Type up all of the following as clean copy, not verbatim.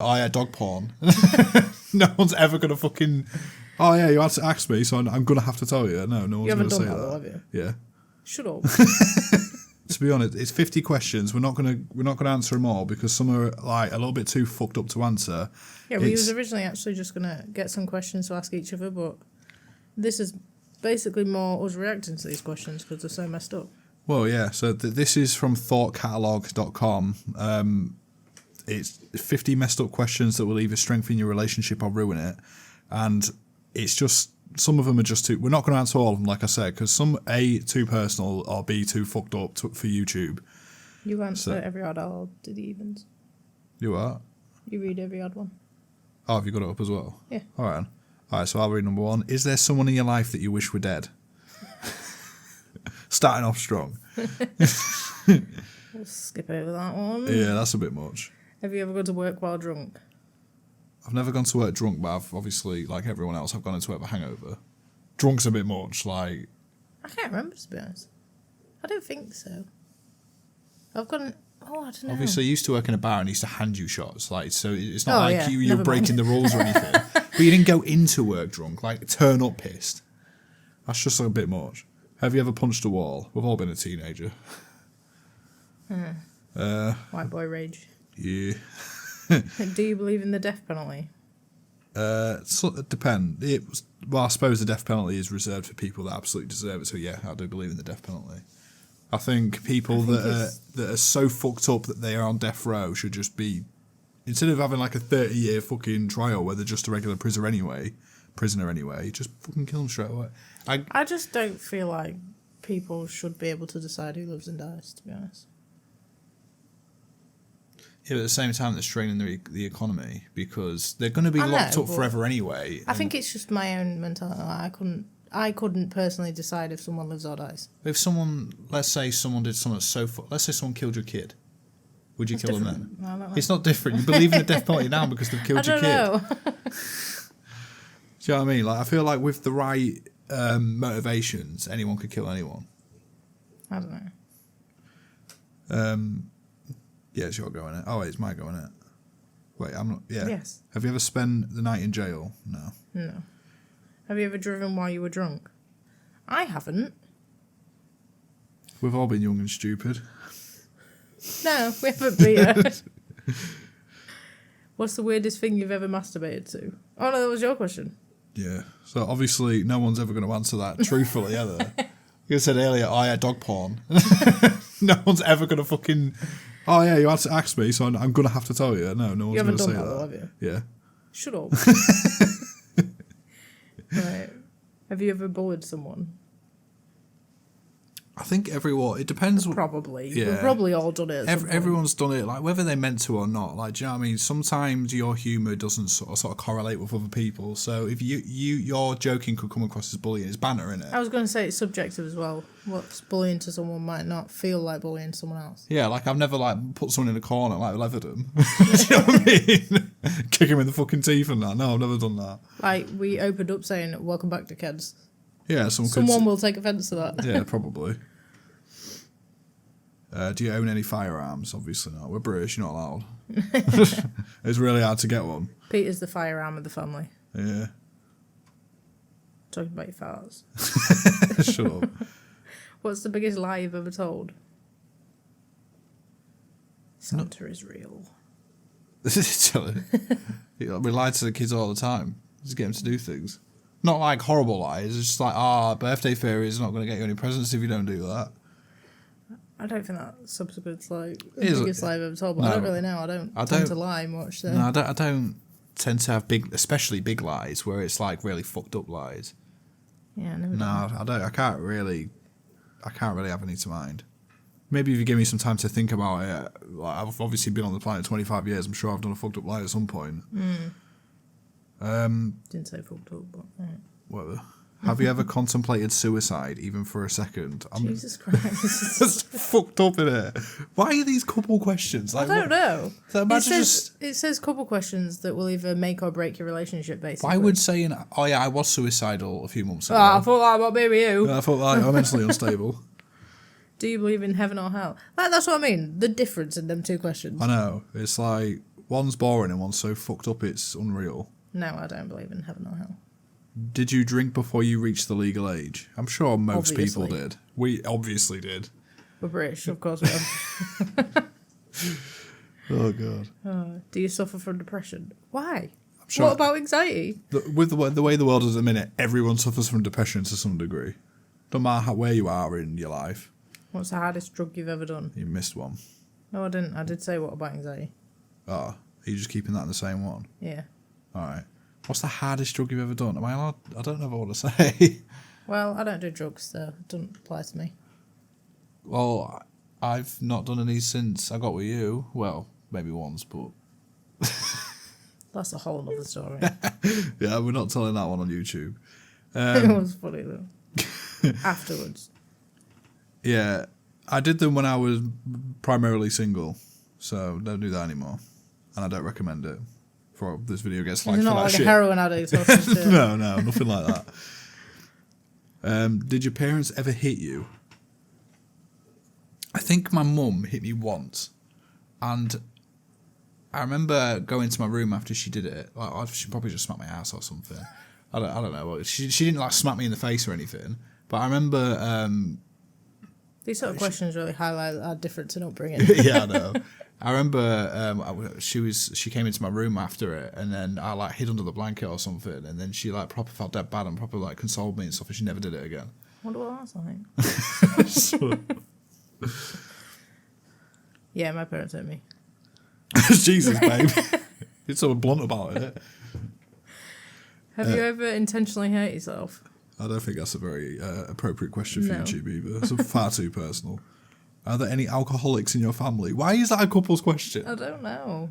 Oh yeah, dog porn. No one's ever gonna fucking. Oh yeah, you had to ask me, so I'm gonna have to tell you. No one's gonna say that. Though, have you? Yeah. Shut up. To be honest, it's 50 questions. We're not gonna answer them all because some are like a little bit too fucked up to answer. Yeah, we was originally actually just gonna get some questions to ask each other, but this is basically more us reacting to these questions because they're so messed up. Well, yeah. So this is from thoughtcatalog.com. It's 50 messed up questions that will either strengthen your relationship or ruin it, and it's just. Some of them are just too... We're not going to answer all of them, like I said, because some, A, too personal, or B, too fucked up for YouTube. You answer every odd, I'll do the evens. You what? You read every odd one. Oh, have you got it up as well? Yeah. All right, so I'll read number 1. Is there someone in your life that you wish were dead? Starting off strong. We'll skip over that one. Yeah, that's a bit much. Have you ever gone to work while drunk? I've never gone to work drunk, but I've obviously, like everyone else, I've gone into work with a hangover. Drunk's a bit much, like... I can't remember, to be honest. I don't think so. I've gone... Oh, I don't know. Obviously, I used to work in a bar and used to hand you shots, like, so it's not you're breaking the rules or anything. But you didn't go into work drunk, like, turn up pissed. That's just a bit much. Have you ever punched a wall? We've all been a teenager. White boy rage. Yeah. Do you believe in the death penalty? It depends. Well, I suppose the death penalty is reserved for people that absolutely deserve it. So yeah, I do believe in the death penalty. I think people that are so fucked up that they are on death row should just be, instead of having like a 30-year fucking trial where they're just a regular prisoner anyway, just fucking kill them straight away. I just don't feel like people should be able to decide who lives and dies, to be honest. Yeah, but at the same time, they're straining the economy because they're going to be locked up forever anyway. I think it's just my own mentality. I couldn't personally decide if someone lives or dies. If someone, let's say someone did something let's say someone killed your kid, would you kill them then? I don't know. It's not different. You believe in the death penalty now because they've killed your kid. I don't know. Do you know what I mean? Like, I feel like with the right motivations, anyone could kill anyone. I don't know. Yeah, it's your go, innit? Oh, wait, it's my go, innit? Wait, I'm not... Yeah. Yes. Have you ever spent the night in jail? No. No. Have you ever driven while you were drunk? I haven't. We've all been young and stupid. No, we haven't been. What's the weirdest thing you've ever masturbated to? Oh, no, that was your question. Yeah. So, obviously, no one's ever going to answer that truthfully, are they? You said earlier, oh, yeah, dog porn. No one's ever going to fucking... Oh yeah, you had to ask me, so I'm gonna have to tell you. No one's you haven't gonna done say that, that. though, have you? Yeah. Shut up. Right. Have you ever bullied someone? I think everyone. It depends. Probably. Yeah. We've probably all done it. Everyone's done it, like whether they meant to or not. Like, do you know what I mean? Sometimes your humour doesn't sort of correlate with other people. So if your joking could come across as bullying, it's banter, innit? I was going to say it's subjective as well. What's bullying to someone might not feel like bullying to someone else. Yeah, like I've never like put someone in a corner like leathered them. Do you know what I mean? Kick him in the fucking teeth and that. No, I've never done that. Like we opened up saying "Welcome back to Keds." Yeah, someone will take offence to that. Yeah, probably. Do you own any firearms? Obviously not. We're British, you're not allowed. It's really hard to get one. Peter's the firearm of the family. Yeah. Talking about your farts. Shut up. What's the biggest lie you've ever told? Santa is real. We lie to the kids all the time. Just get them to do things. Not like horrible lies. It's just like, birthday fairy is not going to get you any presents if you don't do that. I don't think that subsequent's like the biggest lie I've ever told, but I don't really know. I don't tend to lie much. So. No, I don't tend to have especially big lies where it's like really fucked up lies. Yeah, I never No, I don't. I can't really have any to mind. Maybe if you give me some time to think about it. Like, I've obviously been on the planet 25 years. I'm sure I've done a fucked up lie at some point. Didn't say fucked up, but right. Whatever. Have you ever contemplated suicide, even for a second? Jesus Christ. That's fucked up, innit? Why are these couple questions? Like, I don't know. So It says couple questions that will either make or break your relationship, basically. Why would saying, oh yeah, I was suicidal a few months ago. I thought that about maybe you. I thought like, I'm mentally unstable. Do you believe in heaven or hell? Like, that's what I mean. The difference in them two questions. I know. It's like, One's boring and one's so fucked up it's unreal. No, I don't believe in heaven or hell. Did you drink before you reached the legal age? I'm sure most Obviously. people did. We obviously did. We're British, of course we are. Oh, God. Do you suffer from depression? Why? I'm sure What about anxiety? with the way the world is at the minute, everyone suffers from depression to some degree. Don't matter where you are in your life. What's the hardest drug you've ever done? You missed one. No, I didn't. I did say what about anxiety? Oh, are you just keeping that in the same one? Yeah. All right. What's the hardest drug you've ever done? Am I allowed? I don't know if I want to say. Well, I don't do drugs, so it doesn't apply to me. Well, I've not done any since I got with you. Well, maybe once, but... That's a whole other story. Yeah, we're not telling that one on YouTube. It was funny, though. Afterwards. Yeah, I did them when I was primarily single, so don't do that anymore. And I don't recommend it. Before this video gets flagged It's for not that like shit. a heroin addict or some shit. No, nothing like that. Did your parents ever hit you? I think my mum hit me once, and I remember going to my room after she did it. Like, she probably just smacked my ass or something. I don't know. She didn't like smack me in the face or anything. But I remember. These sort of questions really highlight our difference in upbringing. Yeah, I know. I remember she came into my room after it, and then I like hid under the blanket or something, and then she like proper felt dead bad and proper like consoled me and stuff, and she never did it again. I wonder what that's like. Yeah, my parents hit me. Jesus, babe. You're so blunt about it. Have you ever intentionally hurt yourself? I don't think that's a very appropriate question for No. YouTube either. It's far too personal. Are there any alcoholics in your family? Why is that a couple's question? I don't know.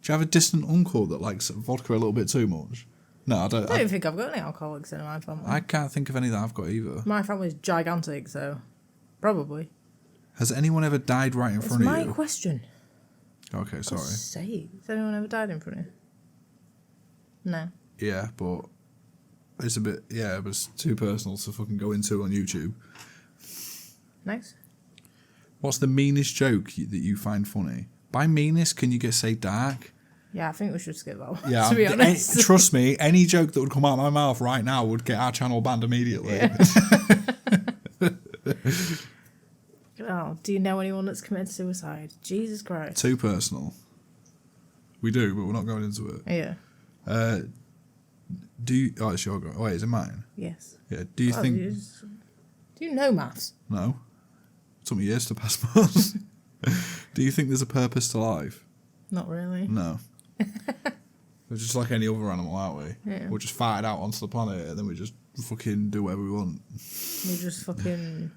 Do you have a distant uncle that likes vodka a little bit too much? No, I don't. I don't think I've got any alcoholics in my family. I can't think of any that I've got either. My family's gigantic, so probably. Has anyone ever died right in It's front of my you? question. Okay, sorry. Say, has anyone ever died in front of you? No. Yeah, but it's a bit. Yeah, it was too personal to fucking go into on YouTube. Next. What's the meanest joke that you find funny? By meanest, can you say dark? Yeah, I think we should skip that one. Yeah, to be honest. trust me, any joke that would come out of my mouth right now would get our channel banned immediately. Yeah. Oh, do you know anyone that's committed suicide? Jesus Christ. Too personal. We do, but we're not going into it. Yeah. Do you? Oh, it's your go. Wait, is it mine? Yes. Yeah. Do you Oh, think? do you know maths? No. It took me years to pass maths. Do you think there's a purpose to life? Not really. No. We're just like any other animal, aren't we? Yeah. We're just fired out onto the planet and then we just fucking do whatever we want. We just fucking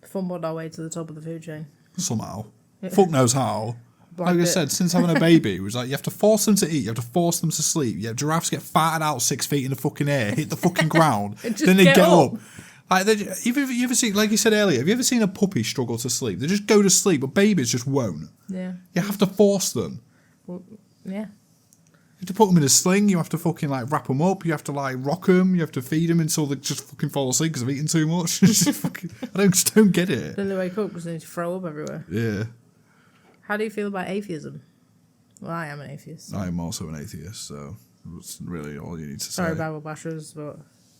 fumbled our way to the top of the food chain. Somehow. Fuck knows how. Black Like I bit. said, since having a baby, it was like you have to force them to eat, you have to force them to sleep. Yeah, giraffes get farted out 6 feet in the fucking air, hit the fucking ground, And just then they get get up. up. Like, you ever seen, like you said earlier, have you ever seen a puppy struggle to sleep? They just go to sleep, but babies just won't. Yeah. You have to force them. Well, yeah. You have to put them in a sling, you have to fucking like wrap them up, you have to like rock them, you have to feed them until they just fucking fall asleep because they've eaten too much. I just don't get it. Then they wake up because they need to throw up everywhere. Yeah. How do you feel about atheism? Well, I am an atheist. I am also an atheist, so that's really all you need to say. Sorry, Bible bashers, but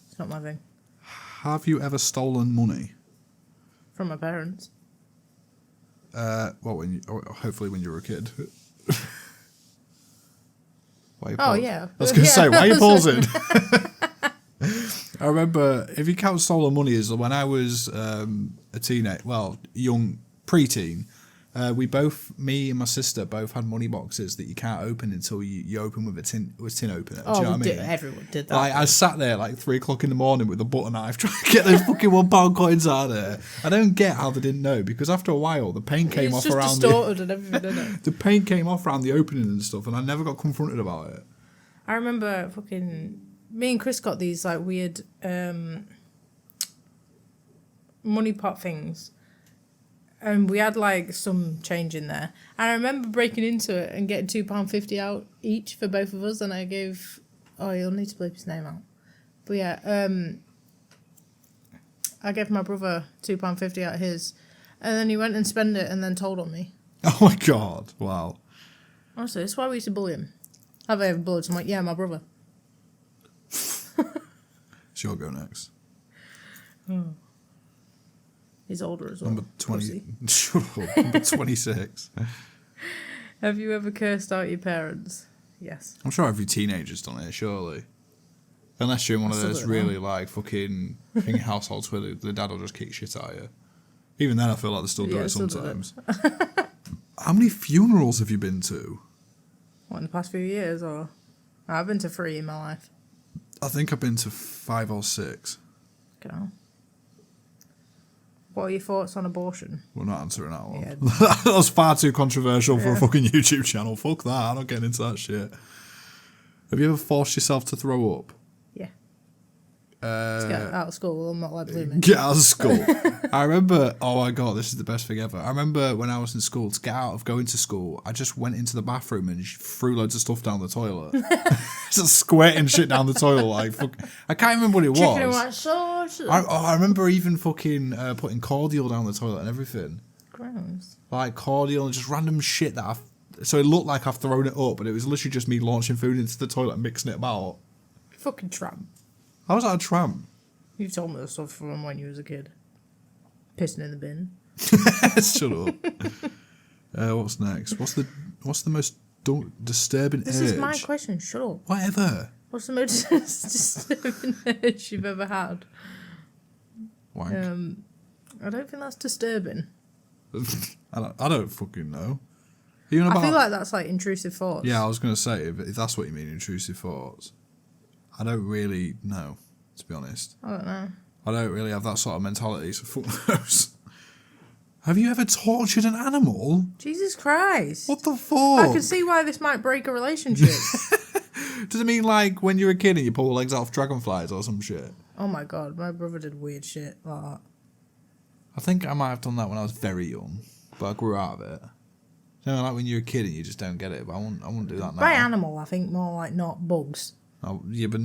it's not my thing. Have you ever stolen money? From my parents. Well, hopefully when you were a kid. Why you Oh, pause? yeah. I was going to Yeah. say, why are you pausing? I remember, if you count stolen money, is when I was a young preteen, me and my sister both had money boxes that you can't open until you open with a tin opener. Do you know what I mean? Everyone did that. Like, I sat there like 3 o'clock in the morning with a butter knife trying to get those fucking £1 coins out of there. I don't get how they didn't know, because after a while the paint came off it's just around distorted and everything, didn't it? the paint came off around the opening and stuff, and I never got confronted about it. I remember me and Chris got these like weird money pot things, and we had like some change in there. And I remember breaking into it and getting £2.50 out each for both of us, and I gave you'll need to bleep his name out. But yeah, I gave my brother £2.50 out of his, and then he went and spent it and then told on me. Oh my god! Wow. Honestly, that's why we used to bully him. Have I ever bullied someone? Yeah, my brother. Sure, go next. He's older as well. Number 20. Pussy. Shut up. Number 26. Have you ever cursed out your parents? Yes. I'm sure every teenager's done it, surely. Unless you're in one of Still those do it really, now. like, fucking households where the dad will just kick shit out of you. Even then, I feel like they still do it still do it. sometimes. How many funerals have you been to? What, in the past few years, or? I've been to 3 in my life. I think I've been to 5 or 6. Okay. What are your thoughts on abortion? We're not answering that one. Yeah. That was far too controversial for a fucking YouTube channel. Fuck that. I'm not getting into that shit. Have you ever forced yourself to throw up? Yeah. To get out of school, I'm not like blooming. Get out of school. I remember, oh my God, this is the best thing ever. I remember when I was in school, to get out of going to school, I just went into the bathroom and threw loads of stuff down the toilet. Just squirting shit down the toilet. Like, fuck. I can't remember what it Chicken and was. white sauce. I remember even fucking putting cordial down the toilet and everything. Gross. Like cordial and just random shit that I've... So it looked like I've thrown it up, but it was literally just me launching food into the toilet and mixing it about. Fucking tramp. How was that a tramp? You've told me the stuff from when you was a kid. Pissing in the bin. Shut up. What's next? What's the most disturbing This urge? is my question. Shut up. Whatever. What's the most disturbing urge you've ever had? Wank. I don't think that's disturbing. I don't fucking know. Are you on I about? feel like that's like intrusive thoughts. Yeah, I was gonna say if that's what you mean, intrusive thoughts. I don't really know, to be honest. I don't know. I don't really have that sort of mentality, so fuck knows. Have you ever tortured an animal? Jesus Christ. What the fuck? I can see why this might break a relationship. Does it mean like when you're a kid and you pull legs off dragonflies or some shit? Oh my God, my brother did weird shit like that. I think I might have done that when I was very young, but I grew out of it. You know, like when you're a kid and you just don't get it, but I wouldn't do that now. By animal, I think more like not bugs. Oh, yeah, but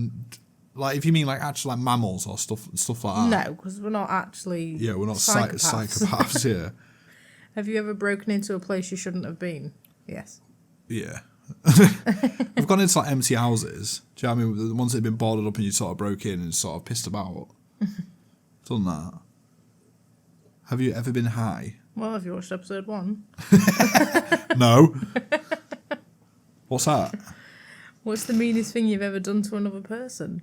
like if you mean like actual like mammals or stuff like that. No, because we're not actually Yeah, we're not psychopaths. psychopaths. Yeah. Have you ever broken into a place you shouldn't have been? Yes. Yeah. I've gone into like empty houses. Do you know what I mean? The ones that have been boarded up and you sort of broke in and sort of pissed about. Done that. Have you ever been high? Well, have you watched episode 1? No. What's that? What's the meanest thing you've ever done to another person?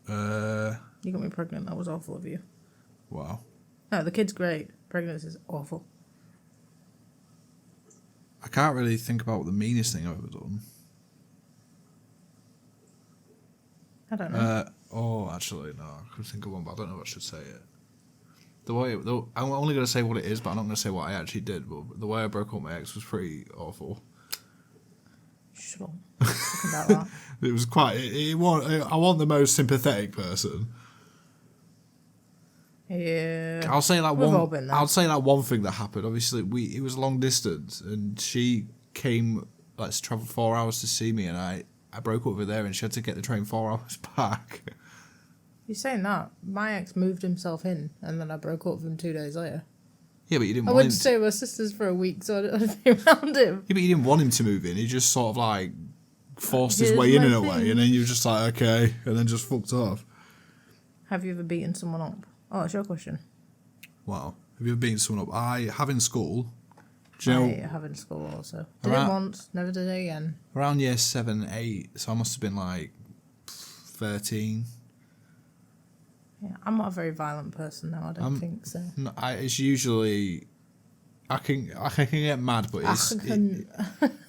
Uh, You got me pregnant. That was awful of you. wow. No, the kid's great. Pregnancy's awful. I can't really think about the meanest thing I've ever done. I don't know. Actually, no. I could think of one, but I don't know if I should say it. I'm only going to say what it is, but I'm not going to say what I actually did. But the way I broke up with my ex was pretty awful. Shut up. Talking about that. It was quite. I wasn't the most sympathetic person. Yeah. I'll say that We've one. all been there. I'll say that one thing that happened. Obviously, it was long distance, and she came. Let's travel 4 hours to see me, and I broke up with her, and she had to get the train 4 hours back. You're saying that. My ex moved himself in, and then I broke up with him 2 days later. Yeah, but you didn't I want went him to stay with my sisters for a week, so I didn't be around him. Yeah, but you didn't want him to move in. He just sort of like forced his Here's way in my a way, thing. and then you were just like, okay, and then just fucked off. Have you ever beaten someone up? Oh, that's your question. Wow. Have you ever beaten someone up? I have in school. Do you know, I have in school also. Did Around- it once, never did it again. around year 7, 8, so I must have been like 13. Yeah, I'm not a very violent person now, I don't think so. No, it's usually I can get mad, but it's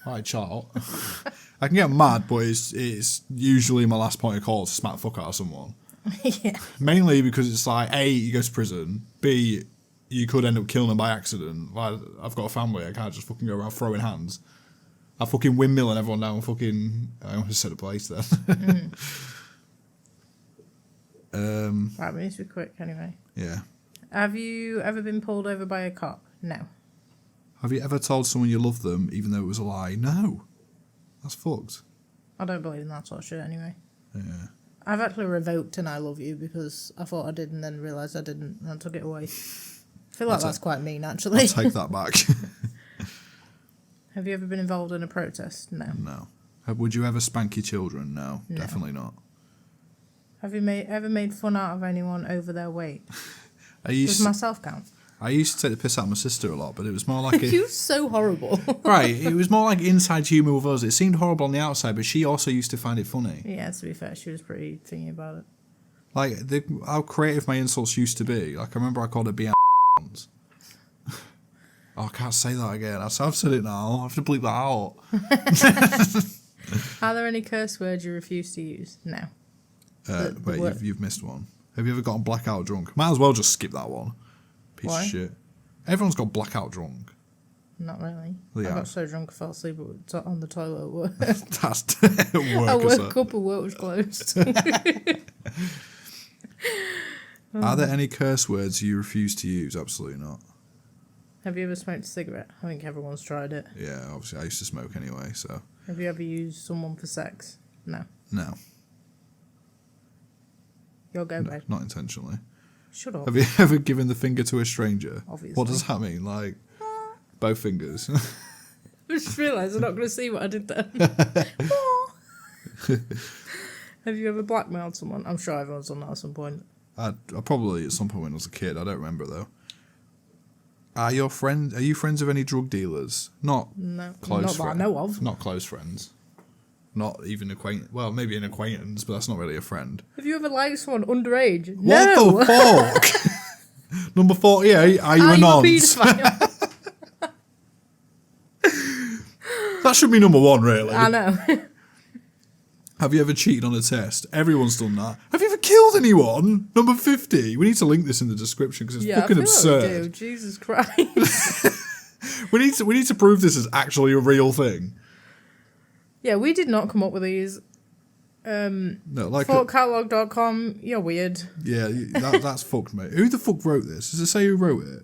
like child. I can get mad, but it's usually my last point of call to smack the fuck out of someone. Yeah. Mainly because it's like A, you go to prison. B, you could end up killing them by accident. Like I've got a family, I can't just fucking go around throwing hands. I fucking windmilling everyone down. Fucking I almost said a place then. Right, we need to be quick anyway. Yeah. Have you ever been pulled over by a cop? No. Have you ever told someone you love them even though it was a lie? No. That's fucked. I don't believe in that sort of shit anyway. Yeah. I've actually revoked an I love you because I thought I did and then realised I didn't and I took it away. I feel like that's quite mean, actually. I'll take that back. Have you ever been involved in a protest? No. No. Would you ever spank your children? No, definitely not. Have you ever made fun out of anyone over their weight? Does myself count? I used to take the piss out of my sister a lot, but it was more like... You were so horrible. Right, it was more like inside humour with us. It seemed horrible on the outside, but she also used to find it funny. Yeah, to be fair, she was pretty thingy about it. Like, how creative my insults used to be. Like, I remember I called her B****. Oh, I can't say that again. I've said it now. I have to bleep that out. Are there any curse words you refuse to use? No. Wait, you've missed one. Have you ever gotten blackout drunk? Might as well just skip that one. Piece of shit. Everyone's got blackout drunk. Not really. Yeah. I got so drunk I fell asleep on the toilet at work. That's work. I woke up and work was closed. Are there any curse words you refuse to use? Absolutely not. Have you ever smoked a cigarette? I think everyone's tried it. Yeah, obviously I used to smoke anyway, so... Have you ever used someone for sex? No. No. Your go, babe. Not intentionally. Shut up. Have you ever given the finger to a stranger? Obviously. What does that mean? Like, both fingers? I just realised I'm not going to see what I did there. Have you ever blackmailed someone? I'm sure everyone's done that at some point. I probably at some point when I was a kid. I don't remember though. Are you friends of any drug dealers? Not close. Not that I know of. Not close friends. Not even acquaintance. Well, maybe an acquaintance, but that's not really a friend. Have you ever liked someone underage? What No. the fuck? Number 48. Are you a nonce? That should be number 1, really. I know. Have you ever cheated on a test? Everyone's done that. Have you ever killed anyone? Number 50. We need to link this in the description because it's fucking absurd. Like we do. Jesus Christ. we need to prove this is actually a real thing. Yeah, we did not come up with these. No, like Folkcatalog.com, you're weird. Yeah, that's fucked, mate. Who the fuck wrote this? Does it say who wrote it?